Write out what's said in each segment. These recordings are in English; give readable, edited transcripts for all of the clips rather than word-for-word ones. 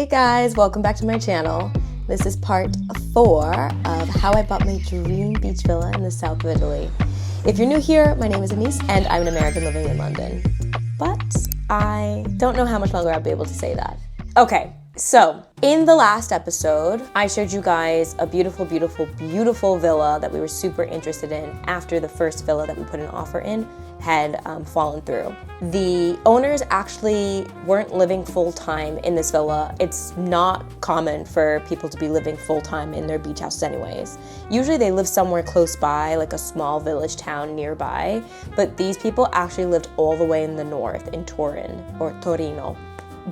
guys, welcome back to my channel. This is part 4 of how I bought my dream beach villa in the south of Italy. If you're new here, my name is Anise and I'm an American living in London. But I don't know how much longer I'll be able to say that. Okay, so in the last episode, I showed you guys a beautiful, beautiful, beautiful villa that we were super interested in after the first villa that we put an offer in had fallen through. The owners actually weren't living full-time in this villa. It's not common for people to be living full-time in their beach houses anyways. Usually they live somewhere close by, like a small village town nearby, but these people actually lived all the way in the north, in Turin, or Torino.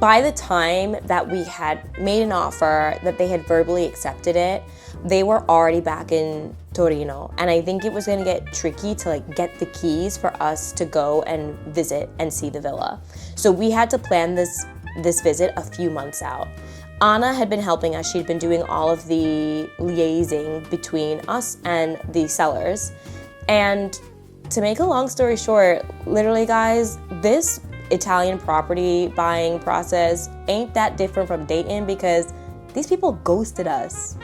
By the time that we had made an offer, that they had verbally accepted it, they were already back in Torino. And I think it was gonna get tricky to get the keys for us to go and visit and see the villa. So we had to plan this visit a few months out. Anna had been helping us. She'd been doing all of the liaising between us and the sellers. And to make a long story short, literally guys, this Italian property buying process ain't that different from dating because these people ghosted us.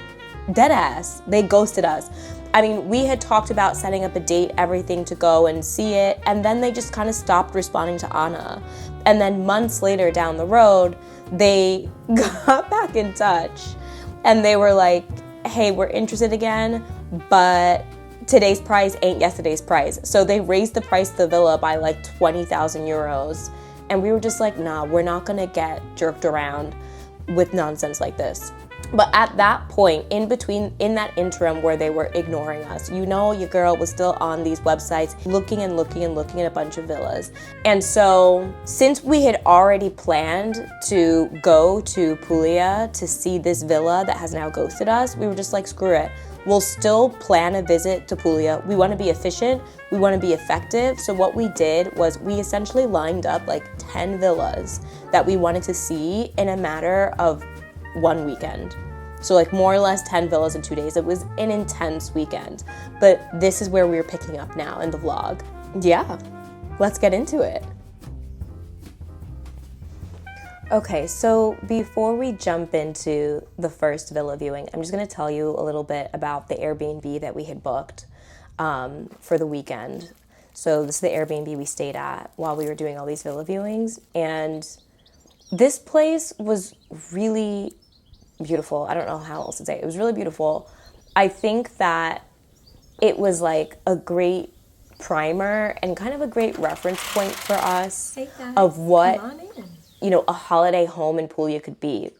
Deadass, they ghosted us. I mean, we had talked about setting up a date, everything to go and see it, and then they just kind of stopped responding to Anna. And then months later down the road, they got back in touch and they were like, hey, we're interested again, but today's price ain't yesterday's price. So they raised the price of the villa by like 20,000 euros. And we were just like, nah, we're not gonna get jerked around with nonsense like this. But at that point, in that interim where they were ignoring us, you know, your girl was still on these websites looking and looking and looking at a bunch of villas. And so since we had already planned to go to Puglia to see this villa that has now ghosted us, we were just like, screw it. We'll still plan a visit to Puglia. We want to be efficient. We want to be effective. So what we did was we essentially lined up like 10 villas that we wanted to see in a matter of one weekend. So like more or less 10 villas in 2 days. It was an intense weekend. But this is where we're picking up now in the vlog. Yeah, let's get into it. Okay, so before we jump into the first villa viewing, I'm just gonna tell you a little bit about the Airbnb that we had booked for the weekend. So this is the Airbnb we stayed at while we were doing all these villa viewings. And this place was really beautiful. I don't know how else to say it. It was really beautiful. I think that it was like a great primer and kind of a great reference point for us of what a holiday home in Puglia could be.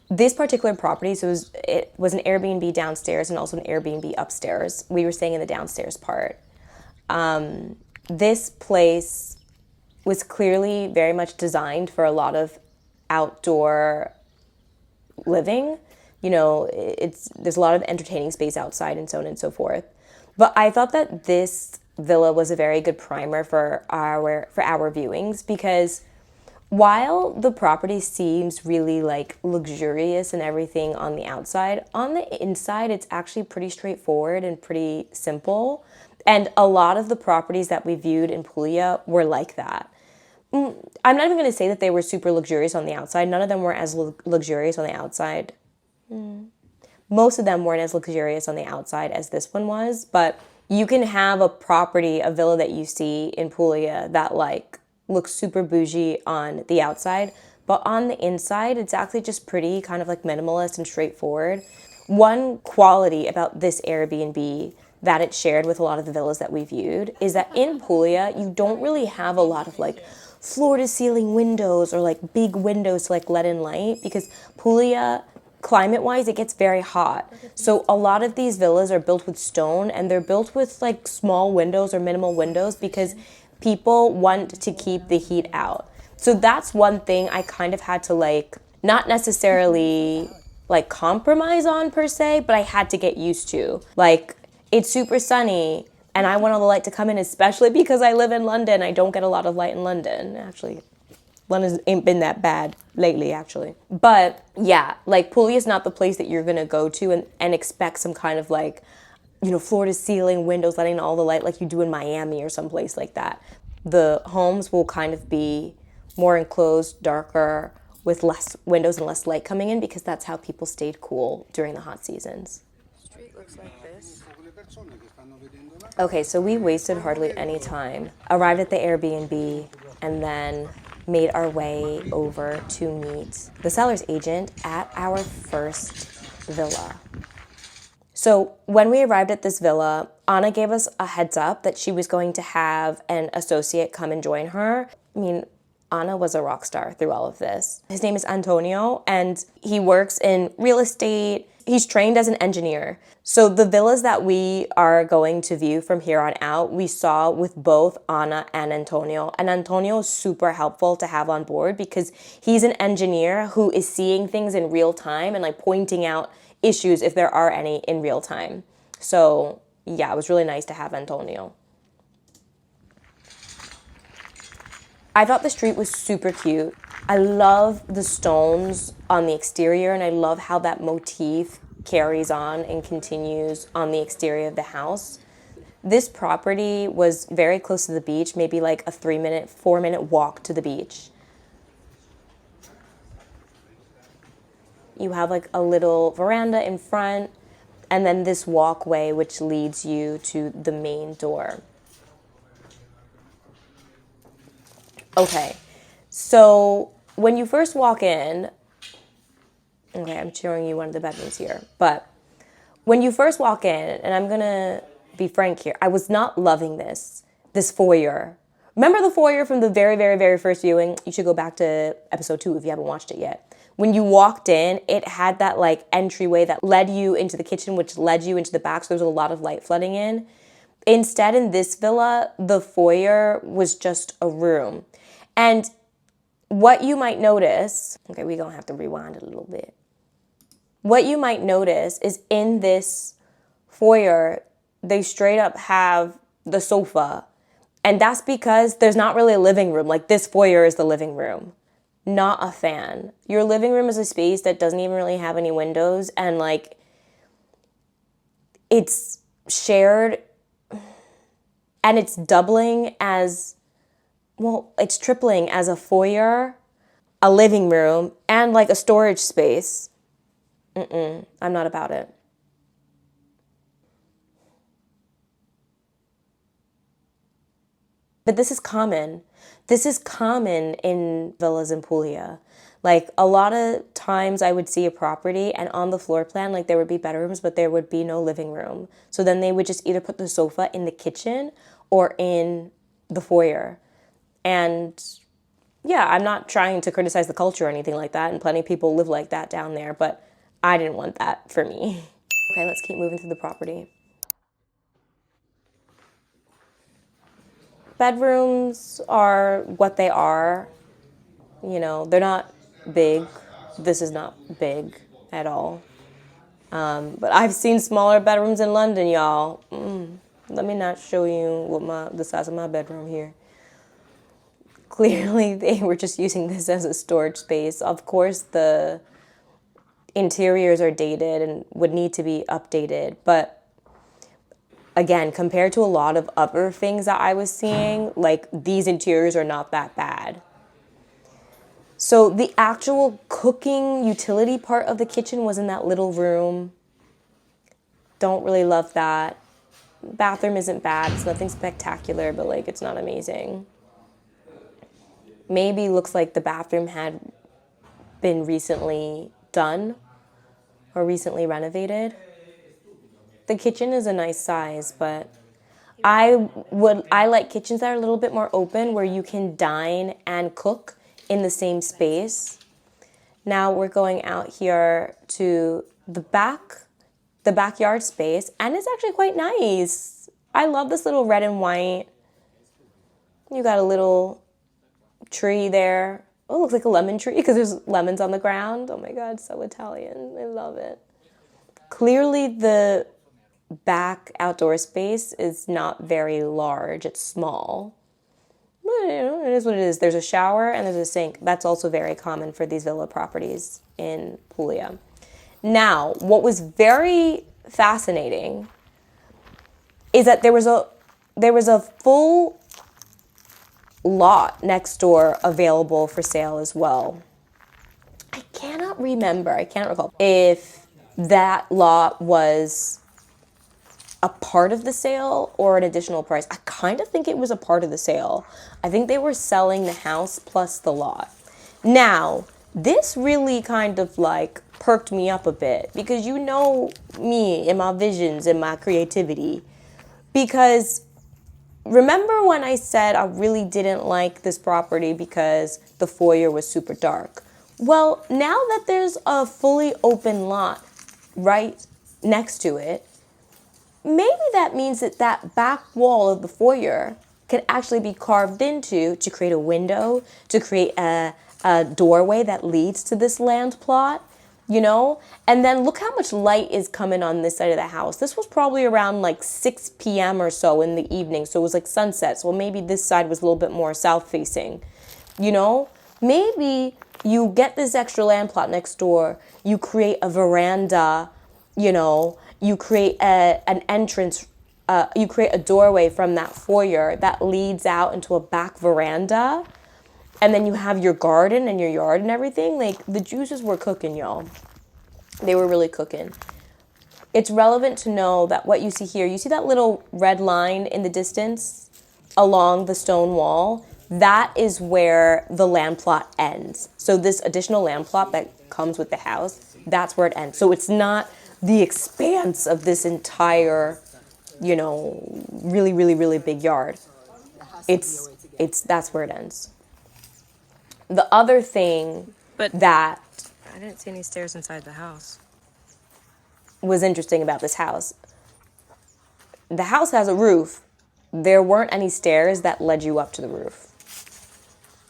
This particular property, so it was an Airbnb downstairs and also an Airbnb upstairs. We were staying in the downstairs part. This place was clearly very much designed for a lot of outdoor living. You know, there's a lot of entertaining space outside and so on and so forth. But I thought that this villa was a very good primer for our viewings because while the property seems really like luxurious and everything on the outside, on the inside it's actually pretty straightforward and pretty simple. And a lot of the properties that we viewed in Puglia were like that. I'm not even going to say that they were super luxurious on the outside. None of them were as luxurious on the outside. Most of them weren't as luxurious on the outside as this one was. But you can have a property, a villa that you see in Puglia that like looks super bougie on the outside, but on the inside, it's actually just pretty kind of like minimalist and straightforward. One quality about this Airbnb that it shared with a lot of the villas that we viewed is that in Puglia, you don't really have a lot of like floor to ceiling windows or like big windows to like let in light because Puglia, climate-wise, it gets very hot. So a lot of these villas are built with stone and they're built with like small windows or minimal windows because people want to keep the heat out. So that's one thing I kind of had to like, not necessarily like compromise on per se, but I had to get used to. Like, it's super sunny and I want all the light to come in, especially because I live in London. I don't get a lot of light in London, actually. London ain't been that bad lately, actually. But yeah, like Puglia is not the place that you're gonna go to and expect some kind of like, floor to ceiling windows letting in all the light like you do in Miami or someplace like that. The homes will kind of be more enclosed, darker, with less windows and less light coming in because that's how people stayed cool during the hot seasons. Street looks like this. Okay, so we wasted hardly any time. Arrived at the Airbnb and then made our way over to meet the seller's agent at our first villa. So when we arrived at this villa, Anna gave us a heads up that she was going to have an associate come and join her. I mean, Anna was a rock star through all of this. His name is Antonio, and he works in real estate. He's trained as an engineer. So the villas that we are going to view from here on out, we saw with both Anna and Antonio. And Antonio is super helpful to have on board because he's an engineer who is seeing things in real time and like pointing out issues if there are any in real time. So yeah, it was really nice to have Antonio. I thought the street was super cute. I love the stones on the exterior, and I love how that motif carries on and continues on the exterior of the house. This property was very close to the beach, maybe like a 4-minute walk to the beach. You have like a little veranda in front, and then this walkway which leads you to the main door. Okay, so when you first walk in, okay, I'm showing you one of the bedrooms here, but when you first walk in, and I'm gonna be frank here, I was not loving this foyer. Remember the foyer from the very, very, very first viewing? You should go back to episode 2 if you haven't watched it yet. When you walked in, it had that like entryway that led you into the kitchen, which led you into the back, so there was a lot of light flooding in. Instead, in this villa, the foyer was just a room. And what you might notice, okay, we're gonna have to rewind a little bit. What you might notice is in this foyer, they straight up have the sofa. And that's because there's not really a living room. Like this foyer is the living room. Not a fan. Your living room is a space that doesn't even really have any windows, and like it's shared and it's doubling as, well, it's tripling as a foyer, a living room, and like a storage space. I'm not about it. But this is common. This is common in villas in Puglia. Like a lot of times I would see a property and on the floor plan, like there would be bedrooms, but there would be no living room. So then they would just either put the sofa in the kitchen or in the foyer. And yeah, I'm not trying to criticize the culture or anything like that. And plenty of people live like that down there, but I didn't want that for me. Okay, let's keep moving through the property. Bedrooms are what they are. You know, they're not big. This is not big at all. But I've seen smaller bedrooms in London, y'all. Let me not show you what the size of my bedroom here. Clearly, they were just using this as a storage space. Of course, the interiors are dated and would need to be updated, but again, compared to a lot of other things that I was seeing, like these interiors are not that bad. So the actual cooking utility part of the kitchen was in that little room. Don't really love that. Bathroom isn't bad. It's nothing spectacular, but like it's not amazing. Maybe looks like the bathroom had been recently done or recently renovated. The kitchen is a nice size, but I like kitchens that are a little bit more open where you can dine and cook in the same space. Now we're going out here to the backyard space, and it's actually quite nice. I love this little red and white. You got a little tree there. Oh, it looks like a lemon tree because there's lemons on the ground. Oh my God, so Italian. I love it. Clearly the back outdoor space is not very large. It's small. But you know, it is what it is. There's a shower and there's a sink. That's also very common for these villa properties in Puglia. Now, what was very fascinating is that there was a full lot next door available for sale as well. I cannot remember, I can't recall if that lot was a part of the sale or an additional price. I kind of think it was a part of the sale. I think they were selling the house plus the lot. Now, this really kind of like perked me up a bit because you know me and my visions and my creativity. Because remember when I said I really didn't like this property because the foyer was super dark? Well, now that there's a fully open lot right next to it, maybe that means that that back wall of the foyer could actually be carved into to create a window, to create a doorway that leads to this land plot, you know? And then look how much light is coming on this side of the house. This was probably around like 6 p.m. or so in the evening, so it was like sunset. So maybe this side was a little bit more south facing, you know? Maybe you get this extra land plot next door, you create a veranda, you know, you create an entrance, you create a doorway from that foyer that leads out into a back veranda, and then you have your garden and your yard and everything. Like, the juices were cooking, y'all. They were really cooking. It's relevant to know that what you see here, you see that little red line in the distance along the stone wall? That is where the land plot ends. So this additional land plot that comes with the house, that's where it ends. So it's not the expanse of this entire, you know, really, really, really big yard. That's where it ends. The other thing that I didn't see any stairs inside the house. Was interesting about this house, the house has a roof. There weren't any stairs that led you up to the roof.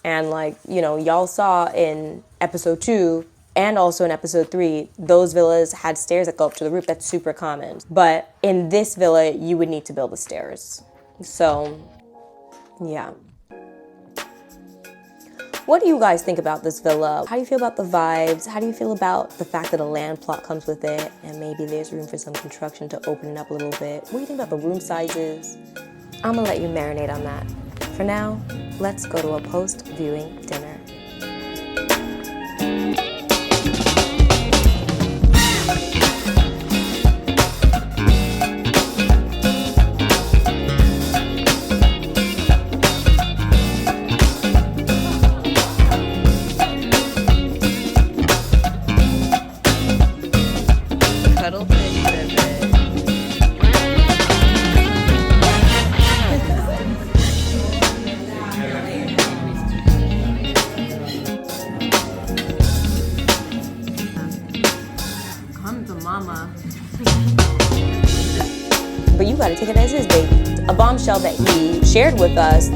And like, you know, y'all saw in episode 2 and also in episode 3, those villas had stairs that go up to the roof. That's super common. But in this villa, you would need to build the stairs. So, yeah. What do you guys think about this villa? How do you feel about the vibes? How do you feel about the fact that a land plot comes with it and maybe there's room for some construction to open it up a little bit? What do you think about the room sizes? I'm gonna let you marinate on that. For now, let's go to a post-viewing dinner. But you gotta take it as is, baby. A bombshell that he shared with us